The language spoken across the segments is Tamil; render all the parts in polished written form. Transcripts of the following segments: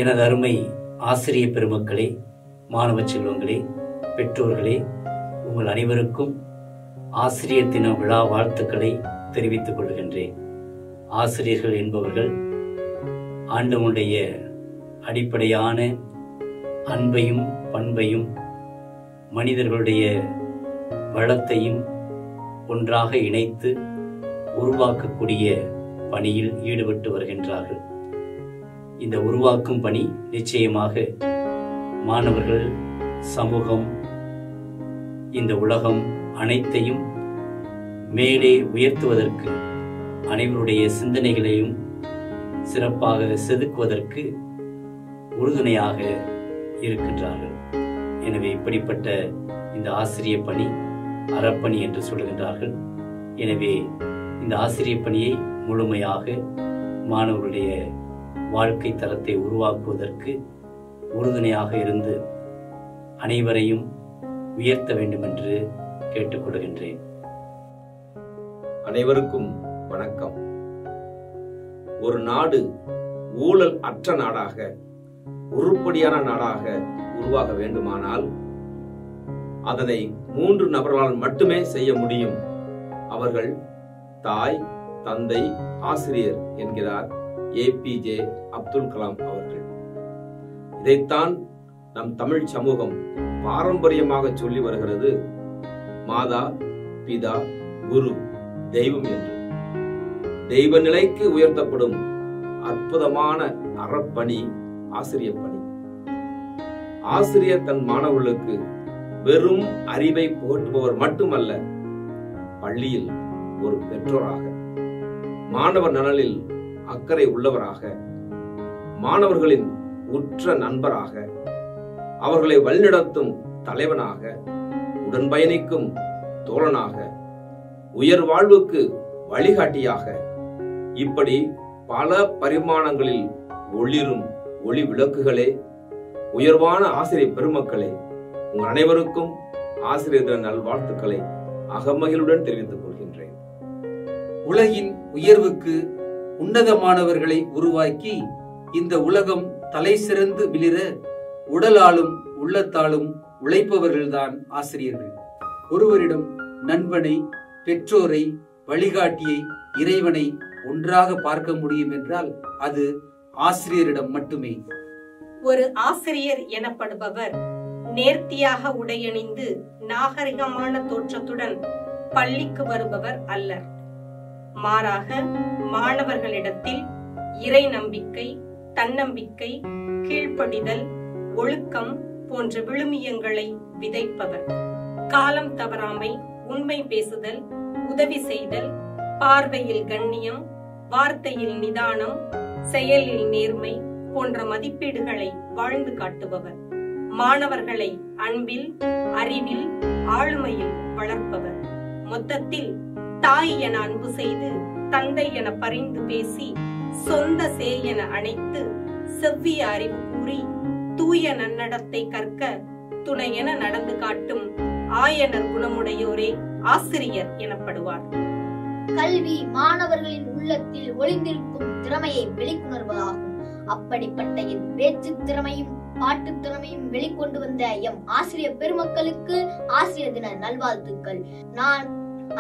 எனது அருமை ஆசிரிய பெருமக்களே, மாணவ செல்வங்களே, பெற்றோர்களே, உங்கள் அனைவருக்கும் ஆசிரியர் தின விழா வாழ்த்துக்களை தெரிவித்துக் கொள்கின்றேன். ஆசிரியர்கள் என்பவர்கள் ஆண்டவனுடைய அடிப்படையான அன்பையும் பண்பையும் மனிதர்களுடைய வளத்தையும் ஒன்றாக இணைத்து உருவாக்கக்கூடிய பணியில் ஈடுபட்டு வருகின்றார்கள். இந்த உருவாக்கும் பணி நிச்சயமாக மாணவர்கள், சமூகம், இந்த உலகம் அனைத்தையும் மேலே உயர்த்துவதற்கு, அனைவருடைய சிந்தனைகளையும் சிறப்பாக செதுக்குவதற்கு உறுதுணையாக இருக்கின்றார்கள். எனவே இப்படிப்பட்ட இந்த ஆசிரிய பணி அறப்பணி என்று சொல்கின்றார்கள். எனவே இந்த ஆசிரிய பணியை முழுமையாக மாணவர்களுடைய வாழ்க்கை தரத்தை உருவாக்குவதற்கு உறுதுணையாக இருந்து அனைவரையும் உயர்த்த வேண்டும் என்று கேட்டுக்கொள்கின்றேன். அனைவருக்கும் வணக்கம். ஒரு நாடு ஊழல் அற்ற நாடாக, உருப்படியான நாடாக உருவாக வேண்டுமானால் அதனை 3 நபர்களால் மட்டுமே செய்ய முடியும். அவர்கள் தாய், தந்தை, ஆசிரியர் என்கிறார் ஏபிஜே அப்துல் கலாம் அவர்கள். இதைத்தான் நம் தமிழ் சமூகம் பாரம்பரியமாக சொல்லி வருகிறது. மாதா, பிதா, குரு, தெய்வம் என்று தெய்வ நிலைக்கு உயர்த்தப்படும் அற்புதமான அறப்பணி ஆசிரியர் பணி. ஆசிரியர் தன் மாணவர்களுக்கு வெறும் அறிவை புகட்டுபவர் மட்டுமல்ல, பள்ளியில் ஒரு பெற்றோராக, மாணவர் நலனில் அக்கறை உள்ளவராக, மாணவர்களின் உற்ற நண்பராக, அவர்களை வழிநடத்தும் தலைவனாக, உடன் பயணிக்கும் தோழனாக, உயர் வாழ்வுக்கு வழிகாட்டியாக, இப்படி பல பரிமாணங்களில் ஒளிரும் ஒளி விளக்குகளே உயர்வான ஆசிரியர் பெருமக்களே, உங்கள் அனைவருக்கும் ஆசிரியர் தின நல்வாழ்த்துக்களை அகமகிழுடன் தெரிவித்துக் கொள்கின்றேன். உலகின் உயர்வுக்கு உன்னதமானவர்களை உருவாக்கி இந்த உலகம் தலை சிறந்து விளிர உடலாலும் உள்ளத்தாலும் உழைப்பவர்கள்தான் ஆசிரியர்கள். ஒருவரிடம் நண்பனை, பெற்றோரை, வழிகாட்டியை, இறைவனை ஒன்றாக பார்க்க முடியும் என்றால் அது ஆசிரியரிடம் மட்டுமே. ஒரு ஆசிரியர் எனப்படுபவர் நேர்த்தியாக உடையணிந்து நாகரிகமான தோற்றத்துடன் பள்ளிக்கு வருபவர் அல்லர். மாறாக மாணவர்களிடத்தில் இறை நம்பிக்கை, தன்னம்பிக்கை, கீழ்ப்படிதல், ஒழுக்கம் போன்ற விழுமியங்களை விதைப்பவர். காலம் தவறாமை, உண்மை பேசுதல், உதவி செய்தல், பார்வையில் கண்ணியம், வார்த்தையில் நிதானம், செயலில் நேர்மை போன்ற மதிப்பீடுகளை வாழ்ந்து காட்டுபவர். மாணவர்களை அன்பில், அறிவில், ஆளுமையில் வளர்ப்பவர். மொத்தத்தில் தாய் என அன்பு செய்து, தந்தை என பரிந்து பேசி, சொந்த சேய் என அணைத்து, செவ்விய அறிவு கூறி, தூய நன்னடத்தை கற்க துணை என நடந்து காட்டும் ஆயனர் குணமுடையோரே ஆசிரியர் எனப்படுவார். கல்வி மாணவர்களின் உள்ளத்தில் ஒளிந்திருக்கும் திறமையை வெளிக்கொணர்வதாகும். அப்படிப்பட்ட என் பேச்சு திறமையும் பாட்டு திறமையும் வெளிக்கொண்டு வந்த எம் ஆசிரியர் பெருமக்களுக்கு ஆசிரியர் தின நல்வாழ்த்துக்கள். நான்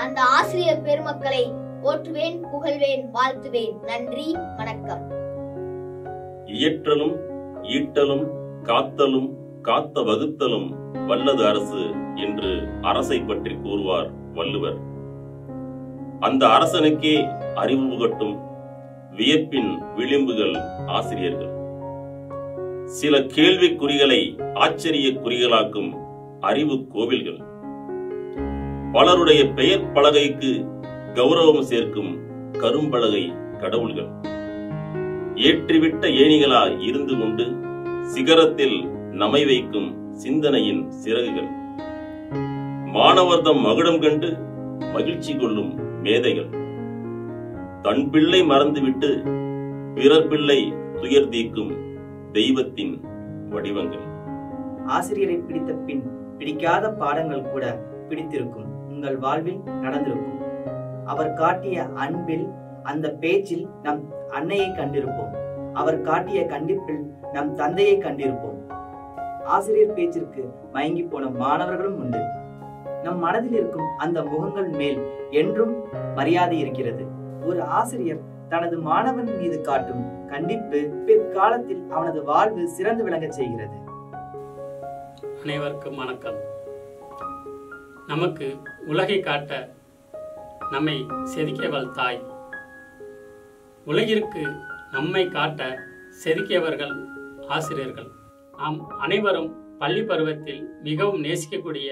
அந்த ஆசிரியர் பெருமக்களை போற்றுவேன், புகழ்வேன், வாழ்த்துவேன். நன்றி, வணக்கம். இயற்றலும் ஈட்டலும் காத்தலும் காத்த வகுத்தலும் வல்லது அரசு என்று அரசை பற்றி கூறுவார் வள்ளுவர். அந்த அரசனுக்கே அறிவு புகட்டும் வியப்பின் விளிம்புகள் ஆசிரியர்கள். சில கேள்விக்குறிகளை ஆச்சரிய குறிகளாக்கும் அறிவு கோவில்கள். பலருடைய பெயர் பலகைக்கு கௌரவம் சேர்க்கும் கரும்பலகை கடவுள்கள். ஏற்றிவிட்ட ஏணிகளாய் இருந்து கொண்டு சிகரத்தில் நமை வைக்கும் சிந்தனையின் சிறகுகள். மாணவர்தம் மகுடம் கண்டு மகிழ்ச்சி கொள்ளும் மேதைகள். தன் பிள்ளை மறந்துவிட்டு பிறர் பிள்ளை துயர் தீர்க்கும் தெய்வத்தின் வடிவங்கள். ஆசிரியரை பிடித்த பின் பிடிக்காத பாடங்கள் கூட பிடித்திருக்கும், உங்கள் வாழ்வில் நடந்திருக்கும். அவர் காட்டிய அன்பில், அந்த பேச்சில் நம் அன்னையை கண்டிருப்போம். அவர் காட்டிய கண்டிப்பில் நம் தந்தையை கண்டிருப்போம். ஆசிரியர் பேச்சிற்கு மயங்கி போன மாணவர்களும் உண்டு. நம் மனதில் இருக்கும் அந்த முகங்கள் மேல் என்றும் மரியாதை இருக்கிறது. ஒரு ஆசிரியர் தனது மாணவன் மீது காட்டும் கண்டிப்பு பிற்காலத்தில் அவனது வாழ்வு சிறந்து விளங்க செய்கிறது. அனைவருக்கும் வணக்கம். நமக்கு உலகை காட்ட நம்மை செதுக்கியவள் தாய். உலகிற்கு நம்மை காட்ட செதுக்கியவர்கள் ஆசிரியர்கள். நாம் அனைவரும் பள்ளி பருவத்தில் மிகவும் நேசிக்கக்கூடிய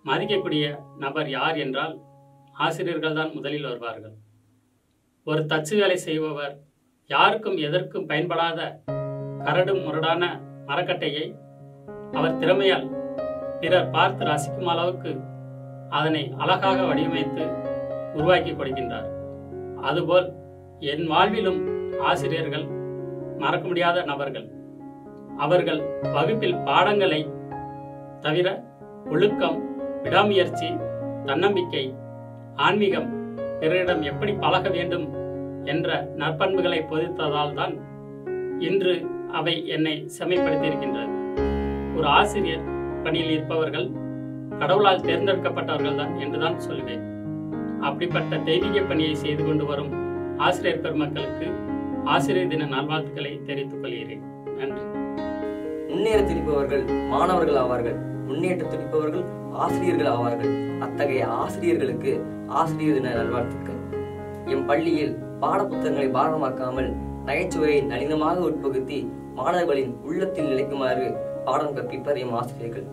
மதிக்கக்கூடிய நபர் யார் என்றால் ஆசிரியர்கள் தான் முதலில் வருவார்கள். ஒரு தச்சு வேலை செய்பவர் யாருக்கும் எதற்கும் பயன்படாத கரடு முரடான மரக்கட்டையை அவர் திறமையால் பிறர் பார்த்து ரசிக்கும் அளவுக்கு அதனை அழகாக வடிவமைத்து உருவாக்கி கொடுக்கின்றார். அதுபோல் என் வாழ்விலும் ஆசிரியர்கள் மறக்க முடியாத நபர்கள். அவர்கள் வகுப்பில் பாடங்களை தவிர ஒழுக்கம், விடாமுயற்சி, தன்னம்பிக்கை, ஆன்மீகம், பிறரிடம் எப்படி பழக வேண்டும் என்ற நற்பண்புகளை போதித்ததால் தான் இன்று அவை என்னை செம்மைப்படுத்தியிருக்கின்றது. ஒரு ஆசிரியர் பணியில் இருப்பவர்கள் கடவுளால் தேர்ந்தெடுக்கப்பட்டவர்கள் தான் என்றுதான் சொல்வேன். அப்படிப்பட்ட தெய்வீக பணியை செய்து கொண்டு வரும் ஆசிரியர் பெருமக்களுக்கு ஆசிரியர் தின நல்வாழ்த்துக்களை தெரிவித்துக் கொள்கிறேன். நன்றி. முன்னேற துடிப்பவர்கள் மாணவர்கள் ஆவார்கள், முன்னேற்ற துடிப்பவர்கள் ஆசிரியர்கள் ஆவார்கள். அத்தகைய ஆசிரியர்களுக்கு ஆசிரியர் தின நல்வாழ்த்துக்கள். எம் பள்ளியில் பாட புத்தகங்களை பாரமாக்காமல் நகைச்சுவையை நளினமாக உட்பகுத்தி மாணவர்களின் உள்ளத்தில் நிலைக்குமாறு பாடம் கற்பிப்பர் எம் ஆசிரியர்கள்.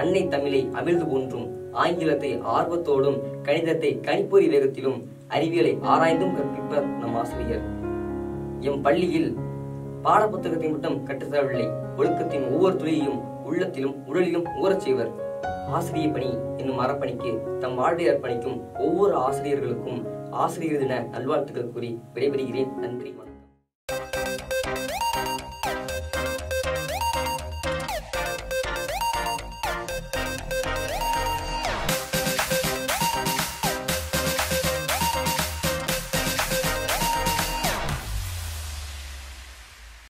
அன்னை தமிழை அமிழ்து போன்றும், ஆங்கிலத்தை ஆர்வத்தோடும், கணிதத்தை கணிப்பொறி வேகத்திலும், அறிவியலை ஆராய்ந்தும் கற்பிப்பர் நம் ஆசிரியர். எம் பள்ளியில் பாட புத்தகத்தை மட்டும் கற்றுத்தரவில்லை, ஒழுக்கத்தின் ஒவ்வொரு துளியையும் உள்ளத்திலும் உடலிலும் ஊறச் செய்வர். ஆசிரிய பணி என்னும் அறப்பணிக்கு தம் வாழ்வை அர்ப்பணிக்கும் ஒவ்வொரு ஆசிரியர்களுக்கும் ஆசிரியர் தின நல்வாழ்த்துக்கள் கூறி விடைபெறுகிறேன். நன்றி.